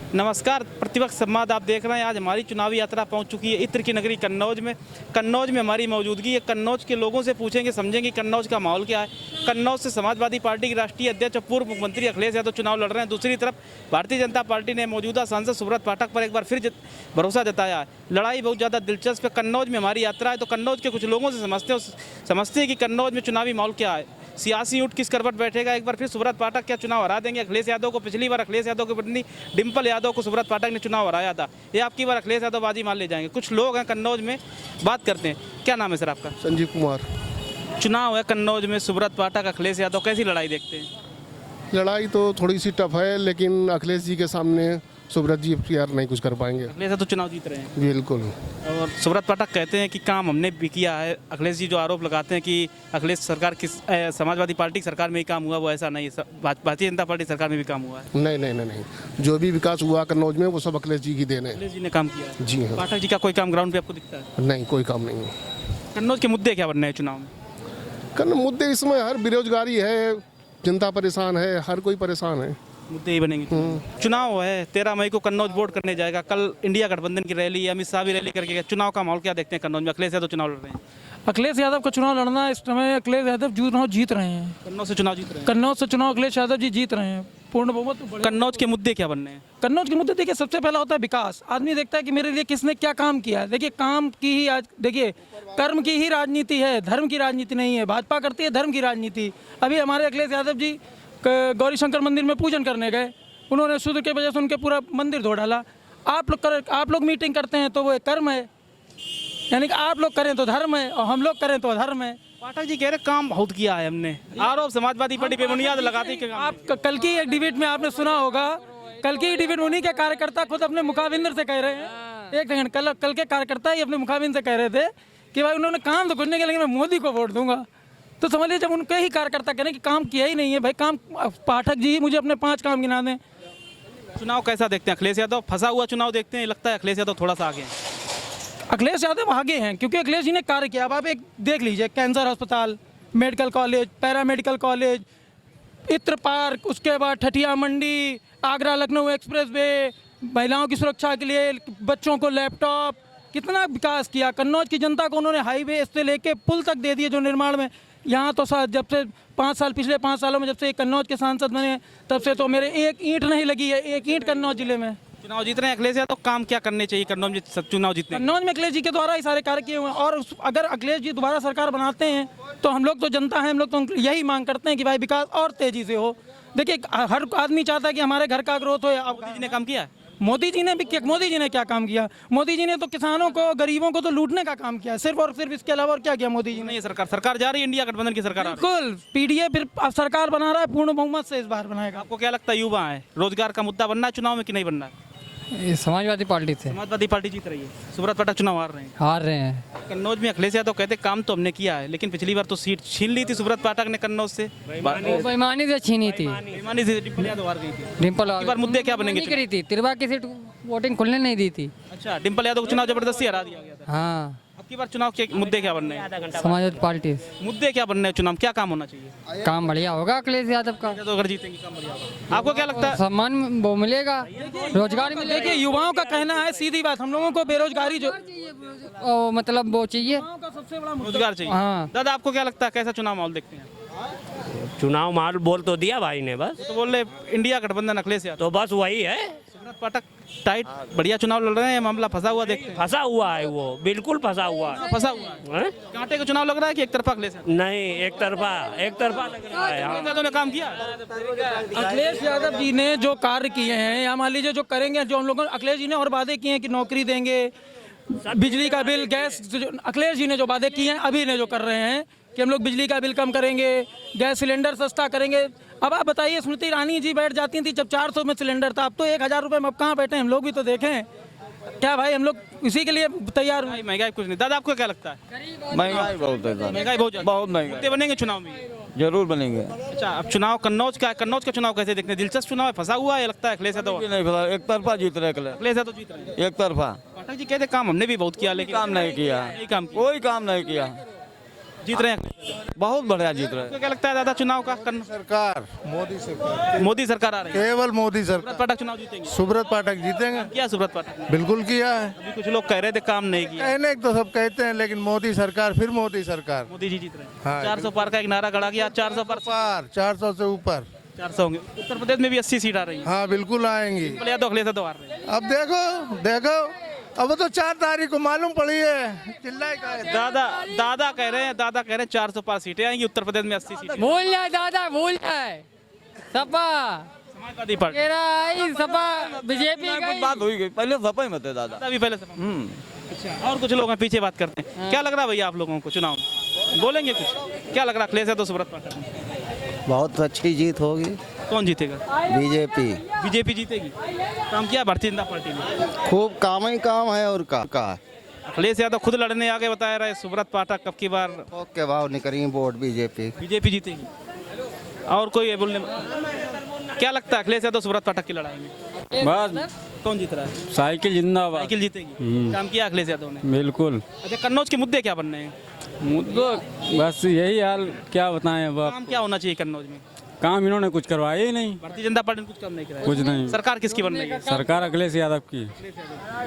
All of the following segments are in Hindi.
नमस्कार, प्रतिपक्ष संवाद आप देख रहे हैं। आज हमारी चुनावी यात्रा पहुंच चुकी है इत्र की नगरी कन्नौज में। कन्नौज में हमारी मौजूदगी है। कन्नौज के लोगों से पूछेंगे, समझेंगे कन्नौज का माहौल क्या है। कन्नौज से समाजवादी पार्टी के राष्ट्रीय अध्यक्ष और पूर्व मुख्यमंत्री अखिलेश यादव चुनाव लड़ रहे हैं। दूसरी तरफ भारतीय जनता पार्टी ने मौजूदा सांसद सुब्रत पाठक पर एक बार फिर भरोसा जताया है। लड़ाई बहुत ज़्यादा दिलचस्प है। कन्नौज में हमारी यात्रा है तो कन्नौज के कुछ लोगों से समझते हैं कि कन्नौज में चुनावी माहौल क्या है, सियासी ऊँट किस करवट बैठेगा। एक बार फिर सुब्रत पाठक क्या चुनाव हरा देंगे अखिलेश यादव को। पिछली बार अखिलेश यादव की पत्नी डिंपल यादव को सुब्रत पाठक ने चुनाव हराया था। ये आपकी बार अखिलेश यादव बाजी मान ले जाएंगे। कुछ लोग हैं कन्नौज में, बात करते हैं। क्या नाम है सर आपका? संजीव कुमार। चुनाव है कन्नौज में, सुब्रत पाठक अखिलेश यादव, कैसी लड़ाई देखते हैं? लड़ाई तो थोड़ी सी टफ है, लेकिन अखिलेश जी के सामने सुब्रत जी यार नहीं कुछ कर पाएंगे। अखिलेश यादव चुनाव जीत रहे हैं बिल्कुल। और सुब्रत पाठक कहते हैं कि काम हमने भी किया है। अखिलेश जी जो आरोप लगाते हैं कि अखिलेश सरकार की समाजवादी पार्टी की सरकार में ही काम हुआ, वो ऐसा नहीं है। भारतीय जनता पार्टी सरकार में भी काम हुआ है। नहीं नहीं नहीं नहीं, जो भी विकास हुआ कन्नौज में वो सब अखिलेश जी की देन है। अखिलेश जी ने काम किया है। जी हाँ। पाठक जी का कोई काम ग्राउंड पे आपको दिखता है? नहीं, कोई काम नहीं है। कन्नौज के मुद्दे क्या बनने हैं चुनाव में? मुद्दे इसमें हर बेरोजगारी है, जनता परेशान है, हर कोई परेशान है। मुद्दे ही बनेंगे। चुनाव है 13 मई को, कन्नौज वोट करने जाएगा। कल इंडिया गठबंधन की रैली, अमित शाह भी रैली करके गए। चुनाव का माहौल क्या देखते हैं कन्नौज में? अखिलेश यादव चुनाव लड़ रहे हैं। अखिलेश यादव का चुनाव लड़ना इस समय अखिलेश यादव चुनाव जीत रहे हैं। कन्नौज से चुनाव जीत रहे हैं। कन्नौज से चुनाव अखिलेश यादव जी जीत रहे हैं, पूर्ण बहुमत। कन्नौज के मुद्दे क्या बनने हैं? कन्नौज के मुद्दे देखिए, सबसे पहला होता है विकास। आदमी देखता है कि मेरे लिए किसने क्या काम किया है। देखिए काम की ही आज देखिए कर्म की ही राजनीति है, धर्म की राजनीति नहीं है। भाजपा करती है धर्म की राजनीति। अभी हमारे अखिलेश यादव जी गौरी शंकर मंदिर में पूजन करने गए, उन्होंने सूद के वजह से उनके पूरा मंदिर धो डाला। आप लोग मीटिंग करते हैं तो वो एक कर्म है, यानी कि आप लोग करें तो धर्म है और हम लोग करें तो अधर्म है। पाठक जी कह रहे काम बहुत किया है हमने, आरोप समाजवादी पार्टी पे बुनियाद लगाती है। आप कल की एक डिबेट में आपने सुना होगा, कल की डिबेट में उन्हीं के कार्यकर्ता खुद अपने मुखाबिंदर से कह रहे हैं। एक सेकंड, कल के कार्यकर्ता ही अपने मुखाबिंदर से कह रहे थे कि भाई उन्होंने काम तो कुछ नहीं किया, लेकिन मैं मोदी को वोट दूंगा। तो समझ लीजिए जब उनके ही कार्यकर्ता कह रहे हैं कि काम किया ही नहीं है, भाई काम पाठक जी ही मुझे अपने 5 काम गिना दें। चुनाव कैसा देखते हैं? अखिलेश यादव फंसा हुआ चुनाव देखते हैं, लगता है अखिलेश यादव थोड़ा सा आगे हैं। अखिलेश यादव आगे हैं क्योंकि अखिलेश जी ने कार्य किया। अब आप एक देख लीजिए, कैंसर अस्पताल, मेडिकल कॉलेज, पैरामेडिकल कॉलेज, इत्र पार्क, उसके बाद ठठिया मंडी, आगरा लखनऊ एक्सप्रेस वे, महिलाओं की सुरक्षा के लिए बच्चों को लैपटॉप, कितना विकास किया। कन्नौज की जनता को उन्होंने हाईवे से लेके पुल तक दे दिए जो निर्माण में। यहाँ तो जब से 5 साल, पिछले 5 सालों में जब से कन्नौज के सांसद बने तब से तो मेरे एक ईंट नहीं लगी है, एक ईंट कन्नौज जिले में। चुनाव जीत रहे हैं अखिलेश यादव, काम क्या करने चाहिए कन्नौज में चुनाव जीतने? कन्नौज में अखिलेश जी के द्वारा ही सारे कार्य किए हुए हैं और अगर अखिलेश जी दोबारा सरकार बनाते हैं तो हम लोग तो जनता है, हम लोग तो यही मांग करते हैं कि भाई विकास और तेजी से हो। देखिए हर आदमी चाहता है कि हमारे घर का ग्रोथ हो। मोदी जी ने काम किया है? मोदी जी ने क्या काम किया? मोदी जी ने तो किसानों को, गरीबों को तो लूटने का काम किया सिर्फ और सिर्फ। इसके अलावा और क्या किया मोदी जी ने? नहीं, सरकार जा रही है, इंडिया गठबंधन की सरकार। बिल्कुल, पीडीए फिर सरकार बना रहा है, पूर्ण बहुमत से इस बार बनाएगा। आपको क्या लगता है युवा है, रोजगार का मुद्दा बनना है चुनाव में कि नहीं बनना है? ये समाजवादी पार्टी से समाजवादी पार्टी जीत रही है, सुब्रत पाठक चुनाव हार रहे हैं। कन्नौज में अखिलेश यादव कहते काम तो हमने किया है, लेकिन पिछली बार तो सीट छीन ली थी सुब्रत पाठक ने कन्नौज से। वो बेईमानी से छीनी थी, बेईमानी से डिंपल यादव हार गई थी। डिंपल इस बार मुद्दे क्या बनेंगे? नहीं करी थी, तिरवा की सीट वोटिंग खुलने नहीं दी थी। अच्छा, डिंपल यादव को चुनाव जबरदस्ती हरा दिया गया था। हाँ, अब की बार चुनाव के मुद्दे क्या बनने हैं? समाजवादी पार्टी मुद्दे क्या बनने हैं चुनाव, क्या काम होना चाहिए? काम बढ़िया होगा अखिलेश यादव का, तो अगर जीतेंगे काम बढ़िया होगा। आपको क्या लगता है? सम्मान वो मिलेगा, रोजगार मिलेगा। देखिए युवाओं का कहना है, सीधी बात, हम लोगों को बेरोजगारी जो मतलब वो चाहिए, सबसे बड़ा रोजगार चाहिए। हाँ। दादा आपको क्या लगता है, कैसा चुनाव माहौल देखते हैं? चुनाव माहौल बोल तो दिया भाई ने, बस तो बोल रहे इंडिया गठबंधन अखिलेश यादव, तो बस वही है। सुब्रत पाठक टाइट बढ़िया चुनाव लड़ रहे हैं, मामला फंसा हुआ देखते हैं। फंसा हुआ है वो, बिल्कुल फंसा हुआ है। फंसा हुआ है। हैं? कांटे का चुनाव लग रहा है कि एक तरफा अखिलेश यादव? नहीं, एक तरफा लग रहा है। हाँ। अखिलेश यादव ने काम किया? अखिलेश यादव जी ने जो कार्य किए हैं या मान लीजिए जो करेंगे, जो हम लोगों अखिलेश जी ने और वादे किए हैं कि नौकरी देंगे, बिजली का बिल, गैस, अखिलेश जी ने जो वादे किए हैं, अभी ने जो कर रहे हैं कि हम लोग बिजली का बिल कम करेंगे, गैस सिलेंडर सस्ता करेंगे। अब आप बताइए, स्मृति ईरानी जी बैठ जाती थी जब 400 में सिलेंडर था, अब तो 1000 रुपये में। अब कहाँ बैठे हम लोग भी तो देखें क्या भाई, हम लोग इसी के लिए तैयार हुए। महंगाई कुछ नहीं। दादा आपको क्या लगता है? महंगाई बहुत है, महंगाई बहुत बहुत महंगाई। मुद्दे बनेंगे चुनाव में? जरूर बनेंगे। अच्छा, अब चुनाव कन्नौज का चुनाव कैसे देखते हैं? दिलचस्प चुनाव है, फंसा हुआ है, लगता है अखिलेश यादव? नहीं पता, एक तरफा जीत रहे अखिलेश यादव जीत रहे हैं। एक तरफा। पाठक जी कहते काम हमने भी बहुत किया, लेकिन काम नहीं किया, नहीं काम किया। कोई काम नहीं किया। जीत रहे हैं? बहुत बढ़िया जीत रहे आपको क्या लगता है दादा चुनाव का सरकार मोदी सरकार आ रही है, केवल मोदी सरकार। सुब्रत पाठक चुनाव जीतेंगे? सुब्रत पाठक जीतेंगे, क्या सुब्रत पाठक ने? बिल्कुल किया है। अभी कुछ लोग कह रहे थे काम नहीं किया। कहने को तो सब कहते हैं, लेकिन मोदी सरकार, फिर मोदी सरकार। मोदी जी जीत रहे हैं। हाँ, 400 पार का एक नारा खड़ा किया, 400 पार, पार 400 से ऊपर। 400 होंगे। उत्तर प्रदेश में भी 80 सीट आ रही है। हाँ बिल्कुल आएंगी। भले यादव अखिलेश यादव आ रहे हैं। अब देखो अब तो 4 तारीख को मालूम पड़ी है। चिल्लाए का है। दादा कह रहे हैं 400 पार सीटें आएंगी, उत्तर प्रदेश में 80 सीटें। भूल जाए दादा, भूल जाए। सपा समाजवादी पार्टी तेरा आई, सपा बीजेपी का कुछ ही। बात हुई, पहले सपा ही मत है दादा। दादा भी पहले से। अच्छा, और कुछ लोग हैं पीछे बात करते हैं। क्या लग रहा है भैया आप लोगों को चुनाव में? बोलेंगे कुछ? क्या लग रहा है अखिलेश यादव सुब्रत पाठक? बहुत अच्छी जीत होगी। कौन जीतेगा? बीजेपी बीजेपी जीतेगी। काम किया भारतीय जनता पार्टी ने? खूब काम ही काम है और का अखिलेश यादव खुद लड़ने आगे बता रहे सुब्रत पाठक कब की बार थोक के भाव निकली वोट बीजेपी। बीजेपी जीतेगी। और कोई है बोलने में? क्या लगता है अखिलेश यादव सुब्रत पाठक की लड़ाई में बस कौन जीत रहा है? साइकिल जिंदाबाद। साइकिल जीतेगी। काम किया अखिलेश यादव ने? बिल्कुल। अच्छा, कन्नौज के मुद्दे क्या बनने हैं? मुद्दा बस यही हाल, क्या बताएं अब। काम क्या होना चाहिए कन्नौज में? काम इन्होंने कुछ करवाया ही नहीं, भारतीय जनता पार्टी ने कुछ काम नहीं कराया। कुछ नहीं। सरकार किसकी बन रही है? सरकार अखिलेश यादव की।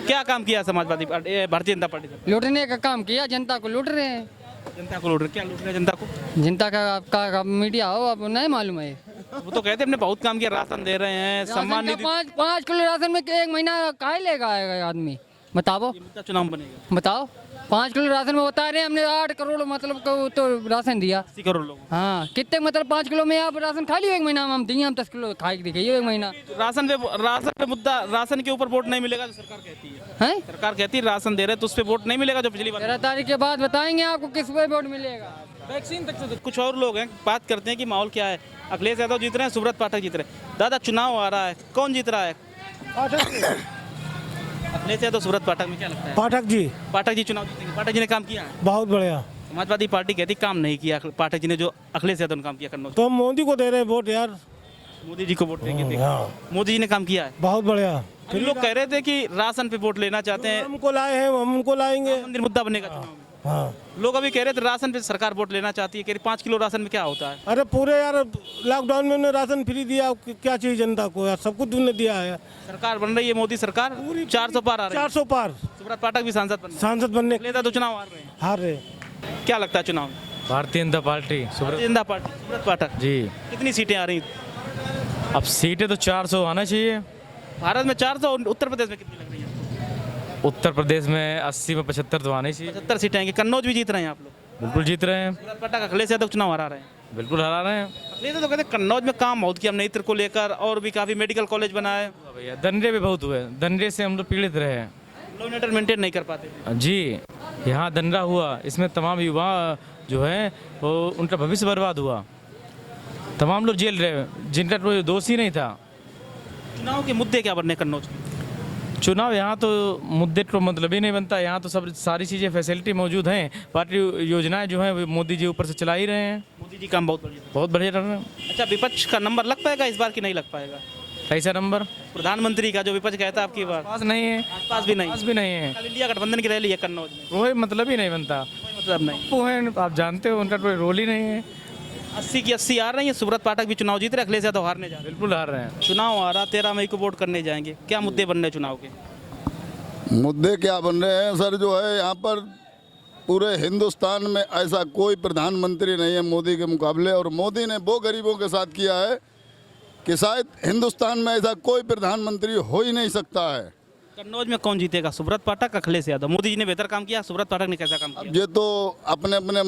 क्या काम किया समाजवादी पार्टी भारतीय जनता पार्टी ने? लूटने का काम किया, जनता को लूट रहे हैं। जनता को लूट रहे? क्या लूट रहे हैं जनता को? जनता का आपका मीडिया हो, अब नहीं मालूम है। वो तो कहते हैं हमने बहुत काम किया, राशन दे रहे हैं, सम्मान निधि। 5 किलो राशन में 1 महीना काहे लेगा आदमी? बताओ ये मुद्दा चुनाव में बनेगा। बताओ। 5 किलो राशन में बता रहे हैं हमने 8 करोड़ मतलब को तो राशन दिया। 80 करोड़ लोग। हाँ, कितने मतलब 5 किलो में आप राशन खा लियो 1 महीना में? हम दिए, हम 10 किलो खा के दिखाइए 1 महीना। राशन पे मुद्दा, राशन के ऊपर वोट नहीं मिलेगा जो सरकार कहती है। हैं? सरकार कहती है राशन दे रहे तो उस पे वोट नहीं मिलेगा जो पिछली बार। 13 तारीख के बाद बताएंगे आपको किस पे वोट मिलेगा। वैक्सीन तक से कुछ और लोग हैं, बात करते हैं कि माहौल क्या है। अखिलेश यादव जीत रहे हैं, सुब्रत पाठक जीत रहे हैं। दादा चुनाव आ रहा है, कौन जीत रहा है? अखिलेश यादव सुब्रत पाठक में क्या लगता है? पाठक जी चुनाव जीतेंगे। पाठक जी ने काम किया है? बहुत बढ़िया। समाजवादी पार्टी कहती काम नहीं किया पाठक जी ने, जो अखिलेश यादव ने काम किया कन्नौज। तो हम मोदी को दे रहे हैं वोट यार। मोदी जी को वोट देंगे। हाँ। मोदी जी ने काम किया है। बहुत बढ़िया। हम लोग कह रहे थे कि राशन पे वोट लेना चाहते हैं, हमको लाए हैं, हम उनको लाएंगे। मंदिर मुद्दा बनेगा चुनाव में। हाँ। लोग अभी कह रहे थे राशन पे सरकार वोट लेना चाहती है, कह रही 5 किलो राशन में क्या होता है? अरे पूरे यार लॉकडाउन में उन्होंने राशन फ्री दिया, क्या चाहिए जनता को यार? सब कुछ उन्होंने दिया है। सरकार बन रही है मोदी सरकार, 400 पार आ रही है। 400 पार। सुब्रत पाठक भी सांसद बन सांसद बनने लेता तो चुनाव हार रहे हैं। हार रहे। क्या लगता है चुनाव में? Bharatiya Janata party Bharatiya Janata party Subrat Pathak ji. कितनी सीटें आ रही? अब सीटें तो 400 आना चाहिए। भारत में 400, उत्तर प्रदेश में कितनी लग रही है? उत्तर प्रदेश में 80 में 75 तो आने चाहिए। 75 सीटें आएंगी। कन्नौज भी जीत रहे हैं आप लोग? बिल्कुल जीत रहे हैं, सुब्रत पाठक अखिलेश यादव चुनाव हरा रहे हैं। बिल्कुल हरा रहे हैं। अखिलेश यादव कहते हैं कन्नौज में काम बहुत किया हमने, इत्र को लेकर, और भी काफी मेडिकल कॉलेज बनाए। भैया दंडे भी बहुत हुए, दंडे से हम लोग पीड़ित रहे हैं। लॉ एंड ऑर्डर मेंटेन नहीं कर पाते थे। जी, यहाँ दंडा हुआ, इसमें तमाम युवा जो है वो उनका भविष्य बर्बाद हुआ। तमाम लोग जेल रहे, जिनका कोई दोषी नहीं था। चुनाव के मुद्दे क्या बनने कन्नौज में? चुनाव यहाँ तो मुद्दे को मतलब ही नहीं बनता। यहाँ तो सब सारी चीज़ें फैसिलिटी मौजूद हैं। पार्टी योजनाएं जो हैं वो मोदी जी ऊपर से चला ही रहे हैं। मोदी जी काम बहुत बढ़िया। बहुत बढ़िया कर रहे हैं। अच्छा, विपक्ष का नंबर लग पाएगा इस बार कि नहीं लग पाएगा? कैसा नंबर? प्रधानमंत्री का जो विपक्ष कहता है आपकी बार पास नहीं है, पास भी नहीं। पास भी नहीं है। कल इंडिया गठबंधन की रैली है कन्नौज में, कोई मतलब ही नहीं बनता। कोई मतलब नहीं। वो है, आप जानते हो, उनका कोई रोल ही नहीं है। 80 की 80 आ रही है। सुब्रत पाठक भी चुनाव जीत रहे, अखिलेश यादव हारने जा रहे हैं। बिल्कुल हार रहे हैं। चुनाव आ रहा, 13 मई को वोट करने जाएंगे। क्या मुद्दे बन रहे हैं चुनाव के? मुद्दे क्या बन रहे हैं सर? जो है यहाँ पर पूरे हिंदुस्तान में ऐसा कोई प्रधानमंत्री नहीं है मोदी के मुकाबले, और मोदी ने वो गरीबों के साथ किया है कि शायद हिंदुस्तान में ऐसा कोई प्रधानमंत्री हो ही नहीं सकता है। कन्नौज में कौन जीतेगा, सुब्रत पाठक अखिलेश यादव? मोदी जी ने बेहतर काम किया, सुब्रत पाठक ने कैसा काम अब किया? ये तो अपने अपने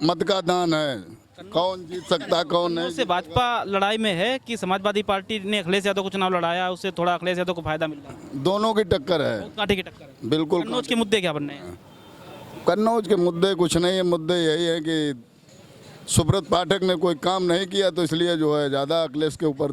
मत का दान है, कौन जीत सकता है कौन नहीं। उससे भाजपा लड़ाई में है कि समाजवादी पार्टी ने अखिलेश यादव को चुनाव लड़ाया, उससे थोड़ा अखिलेश यादव को फायदा मिल रहा है? दोनों की टक्कर है, कांटे की टक्कर है। बिल्कुल। कन्नौज के मुद्दे क्या बनने हैं? कन्नौज के मुद्दे कुछ नहीं है, मुद्दे यही है कि सुब्रत पाठक ने कोई काम नहीं किया, तो इसलिए जो है ज़्यादा अखिलेश के ऊपर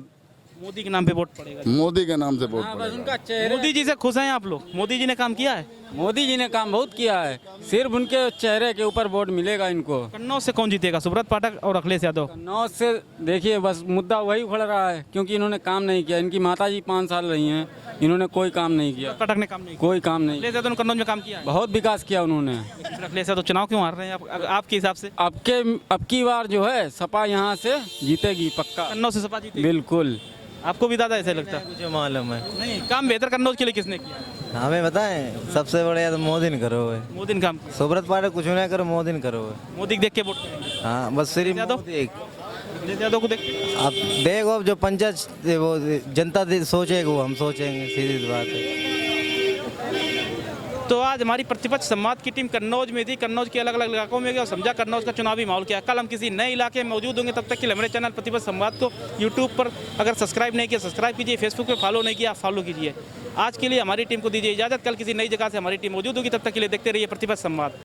मोदी के नाम पे वोट पड़ेगा। मोदी के नाम से वोट पड़ेगा। मोदी जी से खुश हैं आप लोग? मोदी जी ने काम किया है? मोदी जी ने काम बहुत किया है, सिर्फ उनके चेहरे के ऊपर वोट मिलेगा इनको। कन्नौज से कौन जीतेगा, सुब्रत पाठक और अखिलेश यादव? कन्नौज से देखिए बस मुद्दा वही उखड़ रहा है, क्योंकि इन्होंने काम नहीं किया। इनकी माता जी 5 साल रही हैं, इन्होंने कोई काम नहीं किया, पाठक ने काम नहीं किया, कोई काम नहीं, अखिलेश यादव ने कन्नौज में काम किया है। बहुत विकास किया उन्होंने। फिर अखिलेश यादव चुनाव क्यों हार रहे हैं आपके हिसाब से? अब की बार जो है सपा यहाँ से जीतेगी पक्का, कन्नौज से सपा जीतेगी? बिल्कुल। आपको भी दादा ऐसा लगता है? मुझे मालूम है, नहीं, काम बेहतर कन्नौज के लिए किसने किया? हमें बताएं सबसे बढ़िया तो मोदी ने करो है, मोदी ने काम किया। सुब्रत पाठक कुछ ना करो, मोदी ने करो है। मोदी को देख के वोट करेंगे। हाँ बस सिर्फ यादव? मोदी। अखिलेश यादव को देख के? अब देखो अब जो पंचायत वो जनता सोचेगी वो हम सोचेंगे, सीधी सी बात है। तो आज हमारी प्रतिपक्ष संवाद की टीम कन्नौज में थी, कन्नौज के अलग अलग इलाकों में गए और समझा कन्नौज का चुनावी माहौल क्या है। कल हम किसी नए इलाके में मौजूद होंगे, तब तक के लिए हमारे चैनल प्रतिपक्ष संवाद को यूट्यूब पर अगर सब्सक्राइब नहीं किया सब्सक्राइब कीजिए, फेसबुक पे फॉलो नहीं किया फॉलो कीजिए। आज के लिए हमारी टीम को दीजिए इजाजत, कल किसी नई जगह से हमारी टीम मौजूद होगी, तब तक के लिए देखते रहिए प्रतिपक्ष संवाद।